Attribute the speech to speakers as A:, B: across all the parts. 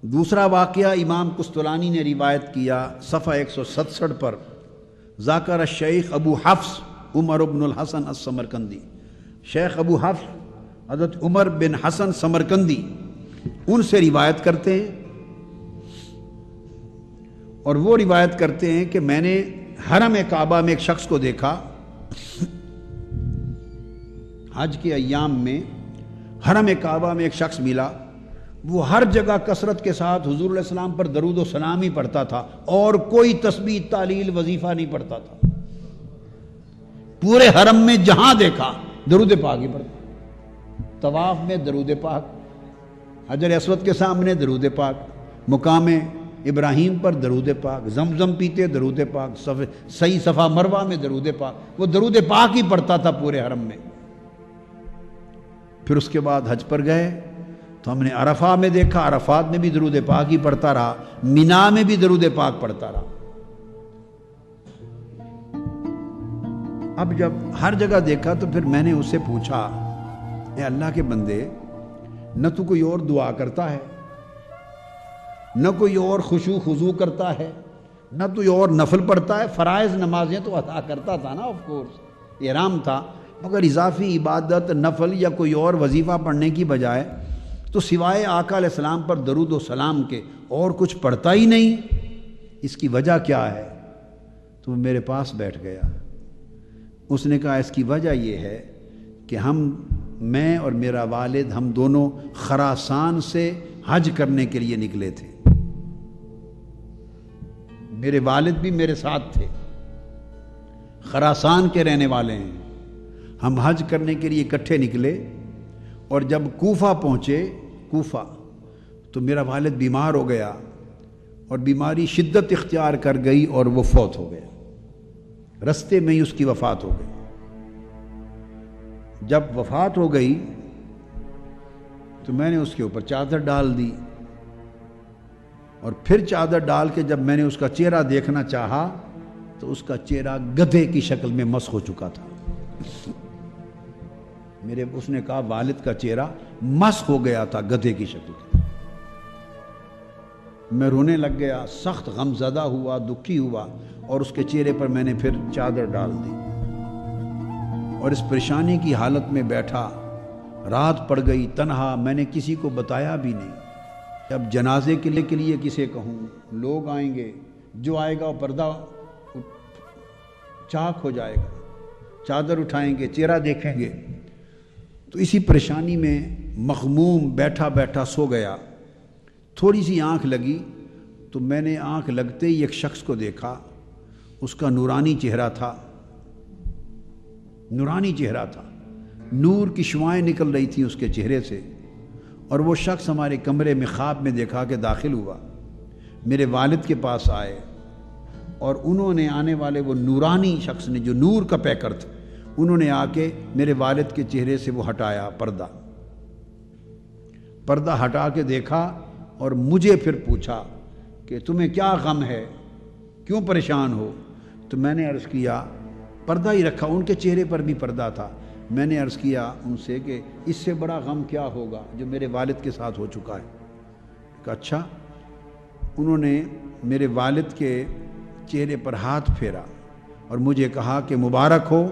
A: دوسرا واقعہ امام قسطلانی نے روایت کیا صفحہ 167 پر، ذاکر الشیخ ابو حفص عمر بن الحسن السمرقندی، شیخ ابو حفص حضرت عمر بن حسن سمرقندی ان سے روایت کرتے ہیں، اور وہ روایت کرتے ہیں کہ میں نے حرم کعبہ میں ایک شخص کو دیکھا، حج کے ایام میں حرم کعبہ میں ایک شخص ملا، وہ ہر جگہ کثرت کے ساتھ حضور علیہ السلام پر درود و سلام ہی پڑھتا تھا اور کوئی تسبیح تعلیل وظیفہ نہیں پڑھتا تھا، پورے حرم میں جہاں دیکھا درود پاک ہی پڑھتا، طواف میں درود پاک، حجر اسود کے سامنے درود پاک، مقام ابراہیم پر درود پاک، زمزم پیتے درود پاک، صحیح صفا مروہ میں درود پاک، وہ درود پاک ہی پڑھتا تھا پورے حرم میں۔ پھر اس کے بعد حج پر گئے تو ہم نے عرفہ میں دیکھا، عرفات میں بھی درود پاک ہی پڑھتا رہا، مینا میں بھی درود پاک پڑھتا رہا۔ اب جب ہر جگہ دیکھا تو پھر میں نے اس سے پوچھا، اے اللہ کے بندے، نہ تو کوئی اور دعا کرتا ہے، نہ کوئی اور خشوع خضوع کرتا ہے، نہ کوئی اور نفل پڑھتا ہے، فرائض نمازیں تو ادا کرتا تھا نا، آف کورس احرام تھا، مگر اضافی عبادت نفل یا کوئی اور وظیفہ پڑھنے کی بجائے تو سوائے آقا علیہ السلام پر درود و سلام کے اور کچھ پڑھتا ہی نہیں، اس کی وجہ کیا ہے؟ تو وہ میرے پاس بیٹھ گیا، اس نے کہا اس کی وجہ یہ ہے کہ میں اور میرا والد ہم دونوں خراسان سے حج کرنے کے لیے نکلے تھے، میرے والد بھی میرے ساتھ تھے، خراسان کے رہنے والے ہیں، ہم حج کرنے کے لیے اکٹھے نکلے، اور جب کوفہ پہنچے، کوفہ تو میرا والد بیمار ہو گیا اور بیماری شدت اختیار کر گئی اور وہ فوت ہو گیا، رستے میں ہی اس کی وفات ہو گئی۔ جب وفات ہو گئی تو میں نے اس کے اوپر چادر ڈال دی، اور پھر چادر ڈال کے جب میں نے اس کا چہرہ دیکھنا چاہا تو اس کا چہرہ گدھے کی شکل میں مسخ ہو چکا تھا۔ اس نے کہا والد کا چہرہ مسخ ہو گیا تھا گدھے کی شکل کا۔ میں رونے لگ گیا، سخت غم زدہ ہوا، دکھی ہوا، اور اس کے چہرے پر میں نے پھر چادر ڈال دی، اور اس پریشانی کی حالت میں بیٹھا، رات پڑ گئی، تنہا، میں نے کسی کو بتایا بھی نہیں۔ اب جنازے کے لیے کسے کہوں، لوگ آئیں گے، جو آئے گا وہ پردہ چاک ہو جائے گا، چادر اٹھائیں گے، چہرہ دیکھیں گے۔ تو اسی پریشانی میں مغموم بیٹھا بیٹھا سو گیا، تھوڑی سی آنکھ لگی تو میں نے آنکھ لگتے ہی ایک شخص کو دیکھا، اس کا نورانی چہرہ تھا، نورانی چہرہ تھا، نور کی شعاعیں نکل رہی تھیں اس کے چہرے سے، اور وہ شخص ہمارے کمرے میں خواب میں دیکھا کہ داخل ہوا، میرے والد کے پاس آئے، اور انہوں نے آنے والے وہ نورانی شخص نے جو نور کا پیکر تھا، انہوں نے آ کے میرے والد کے چہرے سے وہ ہٹایا پردہ ہٹا کے دیکھا، اور مجھے پھر پوچھا کہ تمہیں کیا غم ہے، کیوں پریشان ہو؟ تو میں نے عرض کیا، پردہ ہی رکھا، ان کے چہرے پر بھی پردہ تھا، میں نے عرض کیا ان سے کہ اس سے بڑا غم کیا ہوگا جو میرے والد کے ساتھ ہو چکا ہے؟ کہا اچھا۔ انہوں نے میرے والد کے چہرے پر ہاتھ پھیرا اور مجھے کہا کہ مبارک ہو،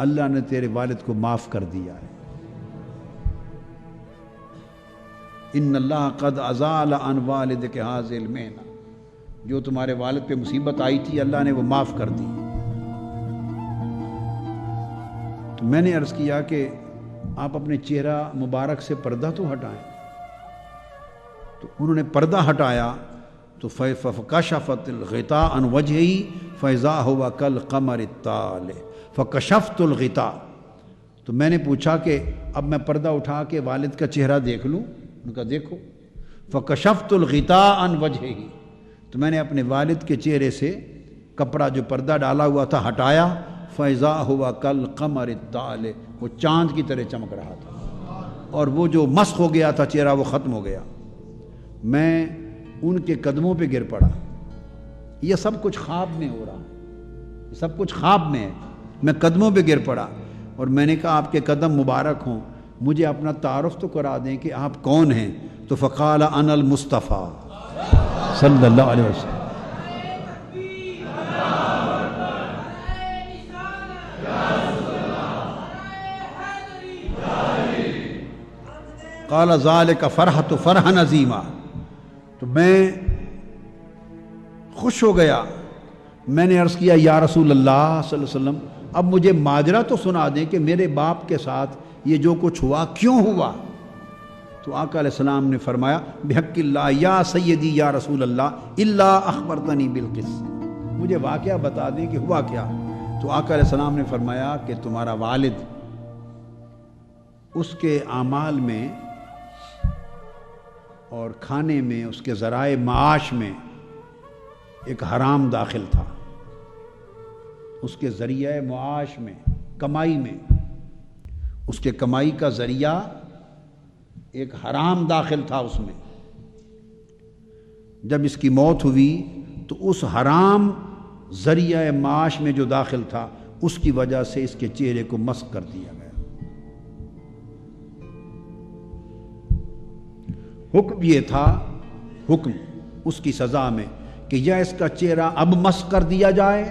A: اللہ نے تیرے والد کو معاف کر دیا ہے، ان اللہ قد ازال عن والدک ھذا المحنہ، جو تمہارے والد پہ مصیبت آئی تھی اللہ نے وہ معاف کر دی۔ تو میں نے عرض کیا کہ آپ اپنے چہرہ مبارک سے پردہ تو ہٹائیں۔ تو انہوں نے پردہ ہٹایا تو فکشفت الغطاء عن وجهه فاذا هو كالقمر الطالع فکشفت الغطاء۔ تو میں نے پوچھا کہ اب میں پردہ اٹھا کے والد کا چہرہ دیکھ لوں؟ ان کا دیکھو، فکشفت الغطاء عن وجهه، تو میں نے اپنے والد کے چہرے سے کپڑا جو پردہ ڈالا ہوا تھا ہٹایا، فاذا هو كالقمر الطالع، وہ چاند کی طرح چمک رہا تھا، اور وہ جو مسخ ہو گیا تھا چہرہ وہ ختم ہو گیا۔ میں ان کے قدموں پہ گر پڑا، یہ سب کچھ خواب میں ہو رہا، یہ سب کچھ خواب میں ہے، میں قدموں پہ گر پڑا اور میں نے کہا آپ کے قدم مبارک ہوں، مجھے اپنا تعارف تو کرا دیں کہ آپ کون ہیں. تو فقال انا المصطفیٰ صلی اللہ علیہ وسلم. قال ذلك فرحت فرحا عظیما. تو میں خوش ہو گیا. میں نے عرض کیا یا رسول اللہ صلی اللہ علیہ وسلم اب مجھے ماجرا تو سنا دیں کہ میرے باپ کے ساتھ یہ جو کچھ ہوا کیوں ہوا. تو آقا علیہ السلام نے فرمایا بحق اللہ یا سیدی یا رسول اللہ الا اخبرتنی بالقسط. مجھے واقعہ بتا دیں کہ ہوا کیا. تو آقا علیہ السلام نے فرمایا کہ تمہارا والد اس کے اعمال میں اور کھانے میں اس کے ذرائع معاش میں ایک حرام داخل تھا. اس کے ذریعہ معاش میں کمائی میں اس کے کمائی کا ذریعہ ایک حرام داخل تھا اس میں. جب اس کی موت ہوئی تو اس حرام ذریعہ معاش میں جو داخل تھا اس کی وجہ سے اس کے چہرے کو مسخ کر دیا گیا. حکم یہ تھا حکم اس کی سزا میں کہ یا اس کا چہرہ اب مسخ کر دیا جائے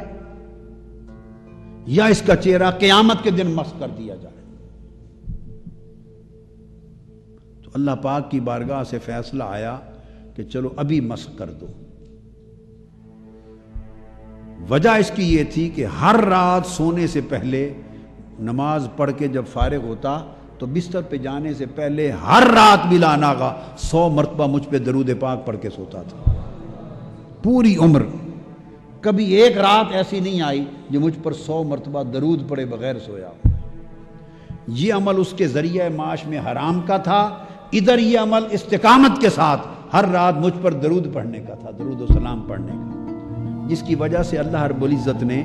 A: یا اس کا چہرہ قیامت کے دن مسخ کر دیا جائے. تو اللہ پاک کی بارگاہ سے فیصلہ آیا کہ چلو ابھی مسخ کر دو. وجہ اس کی یہ تھی کہ ہر رات سونے سے پہلے نماز پڑھ کے جب فارغ ہوتا تو بستر پہ جانے سے پہلے ہر رات بلا ناغہ 100 مرتبہ مجھ پہ درود پاک پڑھ کے سوتا تھا. پوری عمر کبھی ایک رات ایسی نہیں آئی جو مجھ پر 100 مرتبہ درود پڑے بغیر سویا. یہ عمل اس کے ذریعہ معاش میں حرام کا تھا. ادھر یہ عمل استقامت کے ساتھ ہر رات مجھ پر درود پڑھنے کا تھا, درود و سلام پڑھنے کا, جس کی وجہ سے اللہ رب العزت نے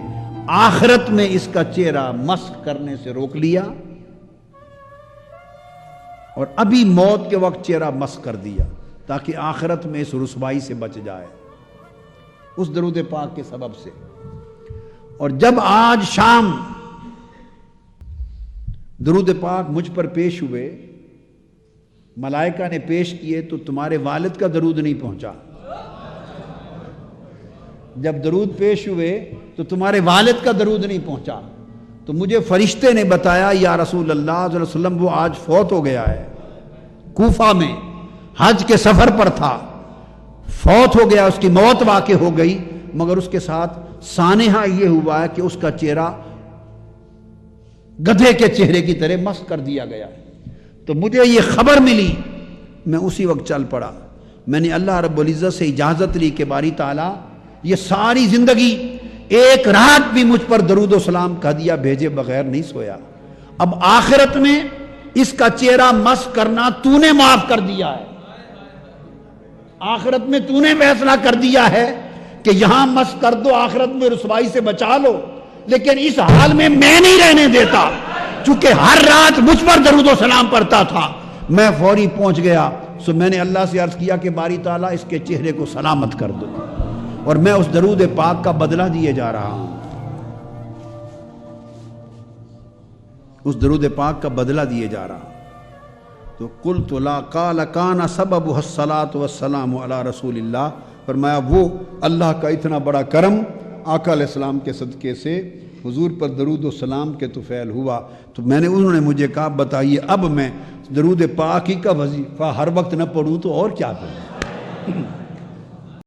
A: آخرت میں اس کا چہرہ مسخ کرنے سے روک لیا اور ابھی موت کے وقت چہرہ مسخ کر دیا تاکہ آخرت میں اس رسوائی سے بچ جائے اس درود پاک کے سبب سے. اور جب آج شام درود پاک مجھ پر پیش ہوئے, ملائکہ نے پیش کیے تو تمہارے والد کا درود نہیں پہنچا. جب درود پیش ہوئے تو تمہارے والد کا درود نہیں پہنچا. تو مجھے فرشتے نے بتایا یا رسول اللہ صلی اللہ علیہ وسلم وہ آج فوت ہو گیا ہے, کوفہ میں حج کے سفر پر تھا, فوت ہو گیا, اس کی موت واقع ہو گئی, مگر اس کے ساتھ سانحہ یہ ہوا ہے کہ اس کا چہرہ گدھے کے چہرے کی طرح مسخ کر دیا گیا ہے. تو مجھے یہ خبر ملی, میں اسی وقت چل پڑا. میں نے اللہ رب العزت سے اجازت لی کہ باری تعالیٰ یہ ساری زندگی ایک رات بھی مجھ پر درود و سلام کا ہدیہ بھیجے بغیر نہیں سویا. اب آخرت میں اس کا چہرہ مسخ کرنا تو نے معاف کر دیا ہے. آخرت میں تو نے فیصلہ کر دیا ہے کہ یہاں مسخ کر دو, آخرت میں رسوائی سے بچا لو, لیکن اس حال میں نہیں رہنے دیتا. چونکہ ہر رات مجھ پر درود و سلام پڑھتا تھا, میں فوری پہنچ گیا. سو میں نے اللہ سے عرض کیا کہ باری تعالیٰ اس کے چہرے کو سلامت کر دو, اور میں اس درود پاک کا بدلہ دیے جا رہا ہوں, اس درود پاک کا بدلہ دیے جا رہا ہوں. تو قلت لا قال کان سبب الصلاۃ والسلام علی رسول اللہ. فرمایا وہ اللہ کا اتنا بڑا کرم آقا علیہ السلام کے صدقے سے حضور پر درود و سلام کے طفیل ہوا. تو انہوں نے مجھے کہا بتائیے اب میں درود پاک ہی کا وظیفہ ہر وقت نہ پڑھوں تو اور کیا کروں.